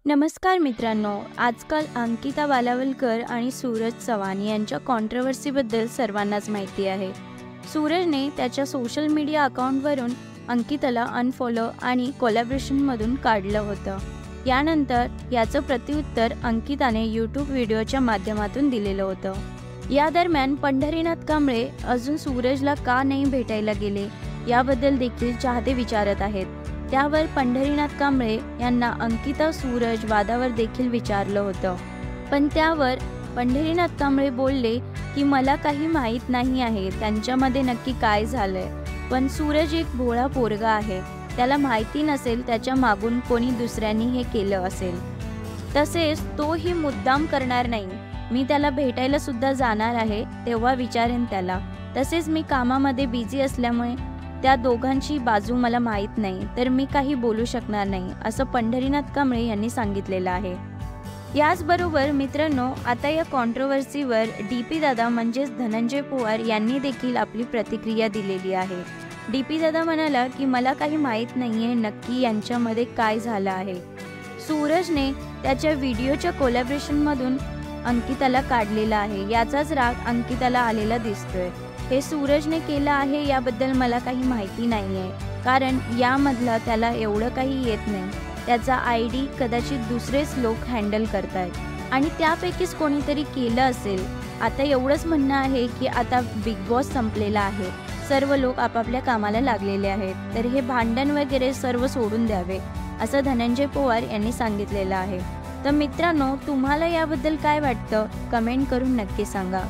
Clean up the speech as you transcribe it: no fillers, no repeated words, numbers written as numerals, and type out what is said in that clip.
नमस्कार मित्रांनो, आजकाल अंकिता बालावलकर आणि सूरज चव्हाण यांच्या कॉन्ट्रोवर्सीबद्दल सर्वांनाच माहिती आहे। सूरजने त्याच्या सोशल मीडिया अकाउंटवरून अंकिताला अनफॉलो आणि कोलॅबोरेशनमधून काढलं होतं। यानंतर याचं प्रत्युत्तर अंकिताने यूट्यूब व्हिडिओच्या माध्यमातून दिलेलं होतं। या दरम्यान पंढरीनाथ कांबळे अजून सूरजला का नाही भेटायला गेले याबद्दल देखील चाहते विचारत आहेत। त्यावर पंढरीनाथ कांबळे यांना अंकिता सूरज वादावर देखील विचारलं होतं, पण त्यावर पंढरीनाथ कांबळे बोलले की मला काही माहीत नाही आहे त्यांच्यामध्ये नक्की काय झालंय, पण सूरज एक भोळा पोरगा आहे, त्याला माहिती नसेल त्याच्या मागून कोणी दुसऱ्यांनी हे केलं असेल, तसेच तोही मुद्दाम करणार नाही, मी त्याला भेटायला सुद्धा जाणार आहे तेव्हा विचारेन त्याला, तसेच मी कामामध्ये बिझी असल्यामुळे त्या दोघांची बाजू मला माहीत नाही तर मी काही बोलू शकणार नाही, असं पंढरीनाथ कांबळे यांनी सांगितलेलं आहे। याचबरोबर मित्रांनो, आता या कॉन्ट्रोवर्सीवर डीपी दादा म्हणजेच धनंजय पवार यांनी देखील आपली प्रतिक्रिया दिलेली आहे। डीपी दादा म्हणाला की मला काही माहीत नाहीये नक्की यांच्यामध्ये काय झालं आहे। सूरजने त्याच्या व्हिडिओच्या कोलॅबोरेशनमधून अंकिताला काढलेला आहे, याचाच राग अंकिताला आलेला दिसतोय। हे सूरजने केलं आहे याबद्दल मला काही माहिती नाही आहे, कारण यामधला त्याला एवढं काही येत नाही, त्याचा आयडी कदाचित दुसरेच लोक हँडल करतायत आणि त्यापैकीच कोणीतरी केलं असेल। आता एवढंच म्हणणं आहे की आता बिग बॉस संपलेला आहे, सर्व लोक आपापल्या कामाला लागलेले आहेत, तर हे भांडण वगैरे सर्व सोडून द्यावे, असं धनंजय पवार यांनी सांगितलेलं आहे। तर मित्रांनो, तुम्हाला याबद्दल काय वाटतं कमेंट करून नक्की सांगा।